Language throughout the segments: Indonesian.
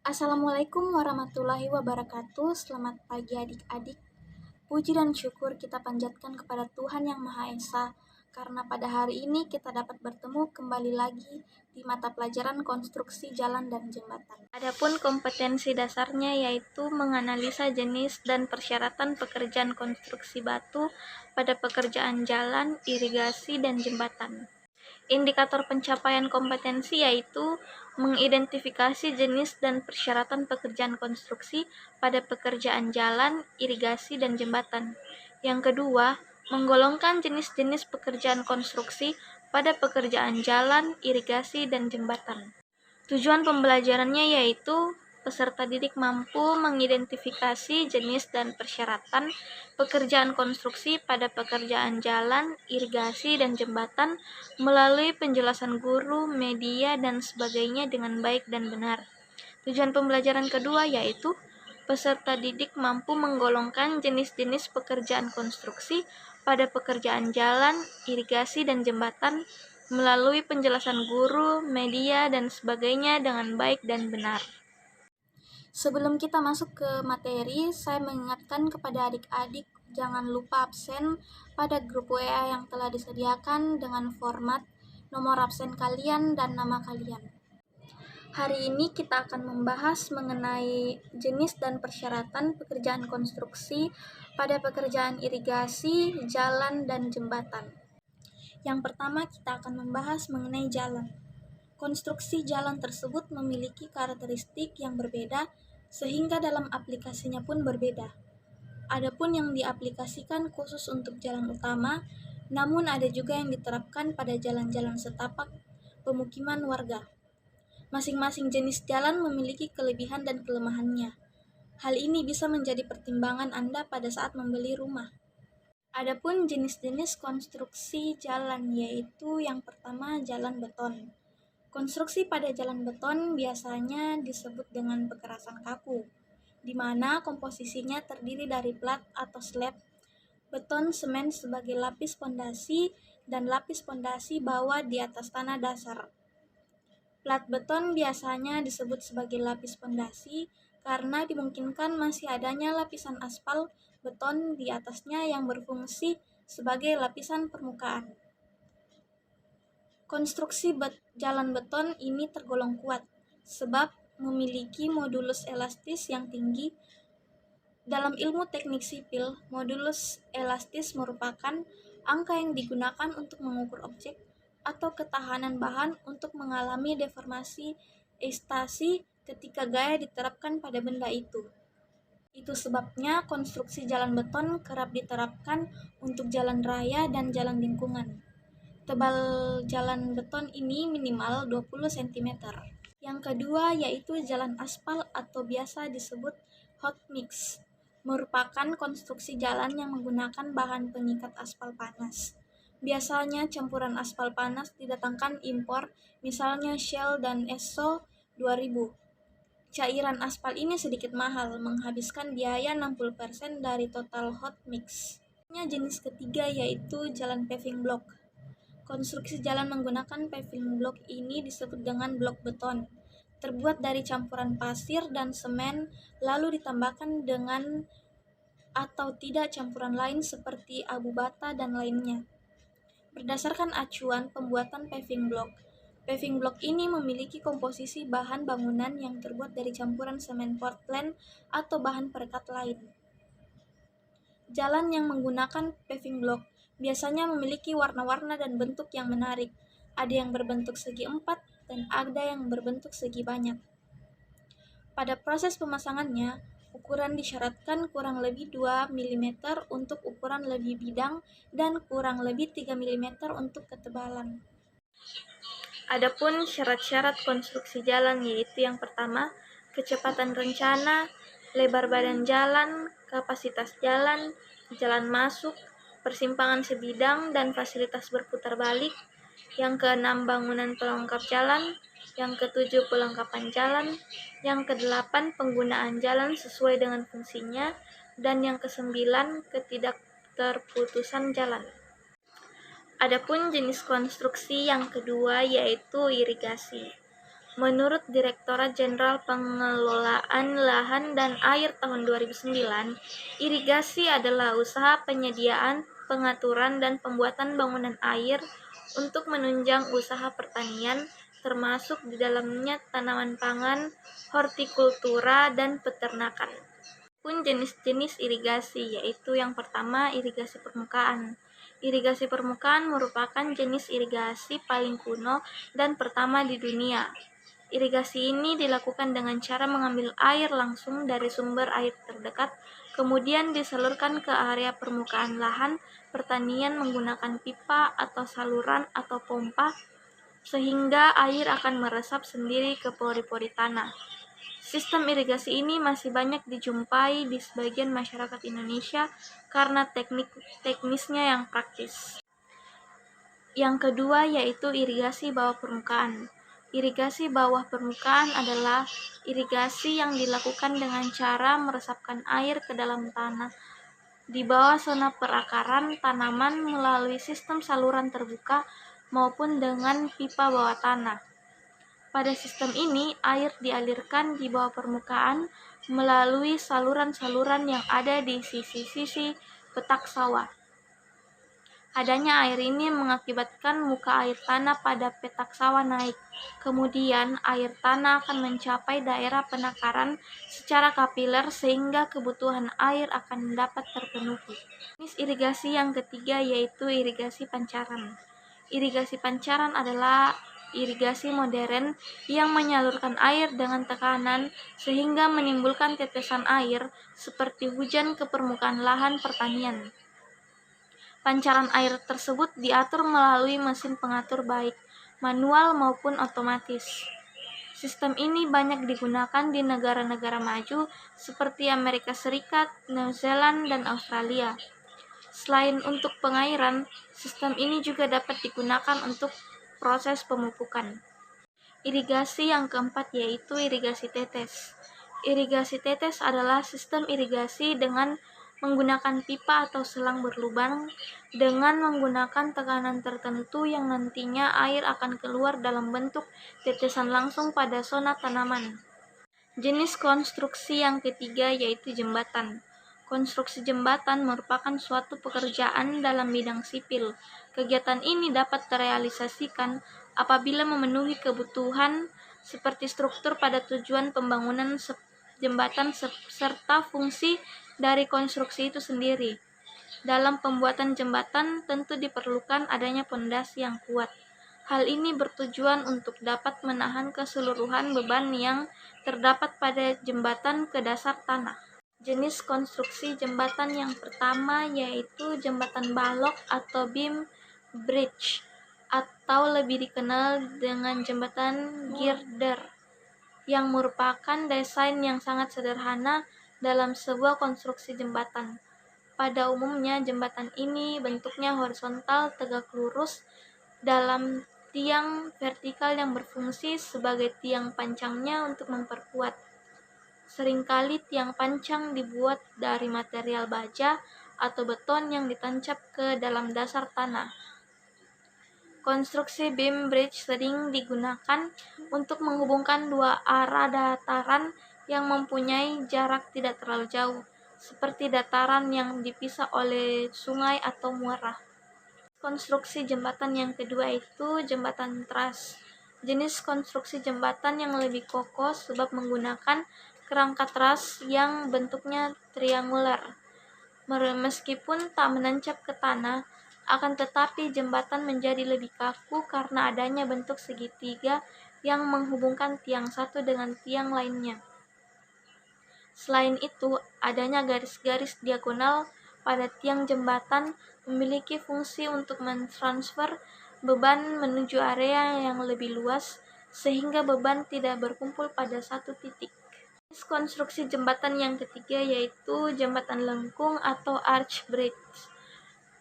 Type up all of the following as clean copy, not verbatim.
Assalamualaikum warahmatullahi wabarakatuh. Selamat pagi adik-adik. Puji dan syukur kita panjatkan kepada Tuhan Yang Maha Esa, karena pada hari ini kita dapat bertemu kembali lagi di mata pelajaran konstruksi jalan dan jembatan. Adapun kompetensi dasarnya yaitu menganalisa jenis dan persyaratan pekerjaan konstruksi batu pada pekerjaan jalan, irigasi, dan jembatan. Indikator pencapaian kompetensi yaitu mengidentifikasi jenis dan persyaratan pekerjaan konstruksi pada pekerjaan jalan, irigasi, dan jembatan. Yang kedua, menggolongkan jenis-jenis pekerjaan konstruksi pada pekerjaan jalan, irigasi, dan jembatan. Tujuan pembelajarannya yaitu peserta didik mampu mengidentifikasi jenis dan persyaratan pekerjaan konstruksi pada pekerjaan jalan, irigasi, dan jembatan melalui penjelasan guru, media, dan sebagainya dengan baik dan benar. Tujuan pembelajaran kedua yaitu peserta didik mampu menggolongkan jenis-jenis pekerjaan konstruksi pada pekerjaan jalan, irigasi, dan jembatan melalui penjelasan guru, media, dan sebagainya dengan baik dan benar. Sebelum kita masuk ke materi, saya mengingatkan kepada adik-adik jangan lupa absen pada grup WA yang telah disediakan dengan format nomor absen kalian dan nama kalian. Hari ini kita akan membahas mengenai jenis dan persyaratan pekerjaan konstruksi pada pekerjaan irigasi, jalan, dan jembatan. Yang pertama kita akan membahas mengenai jalan. Konstruksi jalan tersebut memiliki karakteristik yang berbeda sehingga dalam aplikasinya pun berbeda. Adapun yang diaplikasikan khusus untuk jalan utama, namun ada juga yang diterapkan pada jalan-jalan setapak pemukiman warga. Masing-masing jenis jalan memiliki kelebihan dan kelemahannya. Hal ini bisa menjadi pertimbangan Anda pada saat membeli rumah. Adapun jenis-jenis konstruksi jalan yaitu yang pertama jalan beton. Konstruksi pada jalan beton biasanya disebut dengan pekerasan kaku, di mana komposisinya terdiri dari plat atau slab, beton semen sebagai lapis pondasi, dan lapis pondasi bawah di atas tanah dasar. Plat beton biasanya disebut sebagai lapis pondasi karena dimungkinkan masih adanya lapisan aspal beton di atasnya yang berfungsi sebagai lapisan permukaan. Konstruksi jalan beton ini tergolong kuat, sebab memiliki modulus elastis yang tinggi. Dalam ilmu teknik sipil, modulus elastis merupakan angka yang digunakan untuk mengukur objek atau ketahanan bahan untuk mengalami deformasi estasi ketika gaya diterapkan pada benda itu. Itu sebabnya konstruksi jalan beton kerap diterapkan untuk jalan raya dan jalan lingkungan. Tebal jalan beton ini minimal 20 cm. Yang kedua yaitu jalan aspal atau biasa disebut hot mix. Merupakan konstruksi jalan yang menggunakan bahan pengikat aspal panas. Biasanya campuran aspal panas didatangkan impor, misalnya Shell dan Esso 2000. Cairan aspal ini sedikit mahal, menghabiskan biaya 60% dari total hot mix. Jenis ketiga yaitu jalan paving block. Konstruksi jalan menggunakan paving block ini disebut dengan blok beton, terbuat dari campuran pasir dan semen, lalu ditambahkan dengan atau tidak campuran lain seperti abu bata dan lainnya. Berdasarkan acuan pembuatan paving block ini memiliki komposisi bahan bangunan yang terbuat dari campuran semen Portland atau bahan perekat lain. Jalan yang menggunakan paving block biasanya memiliki warna-warna dan bentuk yang menarik. Ada yang berbentuk segi empat dan ada yang berbentuk segi banyak. Pada proses pemasangannya, ukuran disyaratkan kurang lebih 2 mm untuk ukuran lebih bidang dan kurang lebih 3 mm untuk ketebalan. Adapun syarat-syarat konstruksi jalan yaitu yang pertama, kecepatan rencana, lebar badan jalan, kapasitas jalan, jalan masuk, persimpangan sebidang, dan fasilitas berputar balik. Yang keenam, bangunan pelengkap jalan. Yang ketujuh, pelengkapan jalan. Yang kedelapan, penggunaan jalan sesuai dengan fungsinya. Dan yang kesembilan, ketidakterputusan jalan. Adapun jenis konstruksi yang kedua yaitu irigasi. Menurut Direktorat Jenderal Pengelolaan Lahan dan Air tahun 2009, irigasi adalah usaha penyediaan, pengaturan, dan pembuatan bangunan air untuk menunjang usaha pertanian, termasuk di dalamnya tanaman pangan, hortikultura, dan peternakan. Pun jenis-jenis irigasi, yaitu yang pertama irigasi permukaan. Irigasi permukaan merupakan jenis irigasi paling kuno dan pertama di dunia. Irigasi ini dilakukan dengan cara mengambil air langsung dari sumber air terdekat, kemudian disalurkan ke area permukaan lahan pertanian menggunakan pipa atau saluran atau pompa, sehingga air akan meresap sendiri ke pori-pori tanah. Sistem irigasi ini masih banyak dijumpai di sebagian masyarakat Indonesia karena teknisnya yang praktis. Yang kedua yaitu irigasi bawah permukaan. Irigasi bawah permukaan adalah irigasi yang dilakukan dengan cara meresapkan air ke dalam tanah di bawah zona perakaran tanaman melalui sistem saluran terbuka maupun dengan pipa bawah tanah. Pada sistem ini, air dialirkan di bawah permukaan melalui saluran-saluran yang ada di sisi-sisi petak sawah. Adanya air ini mengakibatkan muka air tanah pada petak sawah naik. Kemudian, air tanah akan mencapai daerah penakaran secara kapiler sehingga kebutuhan air akan dapat terpenuhi. Jenis irigasi yang ketiga yaitu irigasi pancaran. Irigasi pancaran adalah irigasi modern yang menyalurkan air dengan tekanan sehingga menimbulkan tetesan air seperti hujan ke permukaan lahan pertanian. Pancaran air tersebut diatur melalui mesin pengatur baik manual maupun otomatis. Sistem ini banyak digunakan di negara-negara maju seperti Amerika Serikat, New Zealand, dan Australia. Selain untuk pengairan, sistem ini juga dapat digunakan untuk proses pemupukan. Irigasi yang keempat yaitu irigasi tetes. Irigasi tetes adalah sistem irigasi dengan menggunakan pipa atau selang berlubang dengan menggunakan tekanan tertentu yang nantinya air akan keluar dalam bentuk tetesan langsung pada zona tanaman. Jenis konstruksi yang ketiga yaitu jembatan. Konstruksi jembatan merupakan suatu pekerjaan dalam bidang sipil. Kegiatan ini dapat terrealisasikan apabila memenuhi kebutuhan seperti struktur pada tujuan pembangunan jembatan serta fungsi dari konstruksi itu sendiri. Dalam pembuatan jembatan tentu diperlukan adanya pondasi yang kuat. Hal ini bertujuan untuk dapat menahan keseluruhan beban yang terdapat pada jembatan ke dasar tanah. Jenis konstruksi jembatan yang pertama yaitu jembatan balok atau beam bridge atau lebih dikenal dengan jembatan girder, yang merupakan desain yang sangat sederhana dalam sebuah konstruksi jembatan. Pada umumnya, jembatan ini bentuknya horizontal tegak lurus dalam tiang vertikal yang berfungsi sebagai tiang pancangnya untuk memperkuat. Seringkali tiang pancang dibuat dari material baja atau beton yang ditancap ke dalam dasar tanah. Konstruksi beam bridge sering digunakan untuk menghubungkan dua arah dataran yang mempunyai jarak tidak terlalu jauh, seperti dataran yang dipisah oleh sungai atau muara. Konstruksi jembatan yang kedua itu jembatan truss. Jenis konstruksi jembatan yang lebih kokoh sebab menggunakan kerangka truss yang bentuknya triangular. Meskipun tak menancap ke tanah, akan tetapi jembatan menjadi lebih kaku karena adanya bentuk segitiga yang menghubungkan tiang satu dengan tiang lainnya. Selain itu, adanya garis-garis diagonal pada tiang jembatan memiliki fungsi untuk mentransfer beban menuju area yang lebih luas, sehingga beban tidak berkumpul pada satu titik. Konstruksi jembatan yang ketiga yaitu jembatan lengkung atau arch bridge.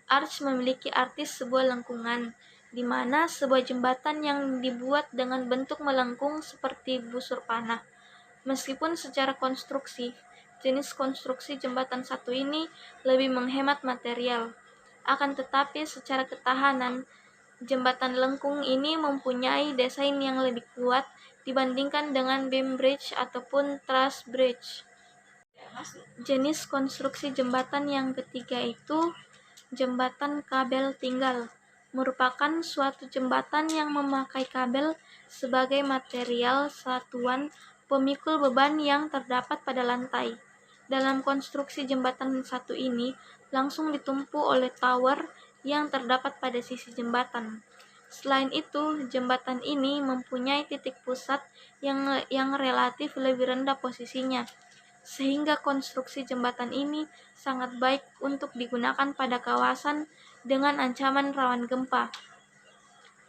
Arch memiliki arti sebuah lengkungan, di mana sebuah jembatan yang dibuat dengan bentuk melengkung seperti busur panah. Meskipun secara konstruksi, jenis konstruksi jembatan satu ini lebih menghemat material. Akan tetapi secara ketahanan, jembatan lengkung ini mempunyai desain yang lebih kuat dibandingkan dengan beam bridge ataupun truss bridge. Jenis konstruksi jembatan yang ketiga itu jembatan kabel tinggal, merupakan suatu jembatan yang memakai kabel sebagai material satuan pemikul beban yang terdapat pada lantai. Dalam konstruksi jembatan satu ini, langsung ditumpu oleh tower yang terdapat pada sisi jembatan. Selain itu, jembatan ini mempunyai titik pusat yang relatif lebih rendah posisinya, sehingga konstruksi jembatan ini sangat baik untuk digunakan pada kawasan dengan ancaman rawan gempa.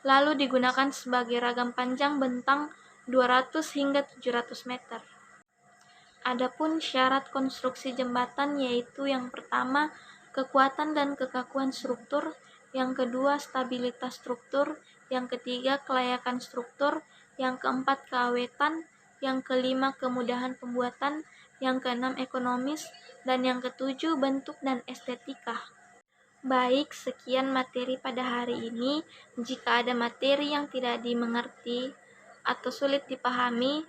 Lalu digunakan sebagai ragam panjang bentang 200 hingga 700 meter. Adapun syarat konstruksi jembatan yaitu yang pertama, kekuatan dan kekakuan struktur, yang kedua, stabilitas struktur, yang ketiga, kelayakan struktur, yang keempat, keawetan, yang kelima, kemudahan pembuatan, yang keenam, ekonomis, dan yang ketujuh, bentuk dan estetika. Baik, sekian materi pada hari ini. Jika ada materi yang tidak dimengerti atau sulit dipahami,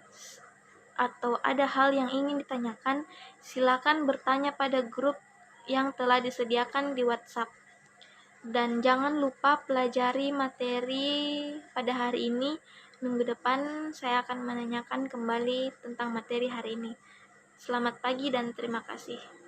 atau ada hal yang ingin ditanyakan, silakan bertanya pada grup yang telah disediakan di WhatsApp. Dan jangan lupa pelajari materi pada hari ini. Minggu depan saya akan menanyakan kembali tentang materi hari ini. Selamat pagi dan terima kasih.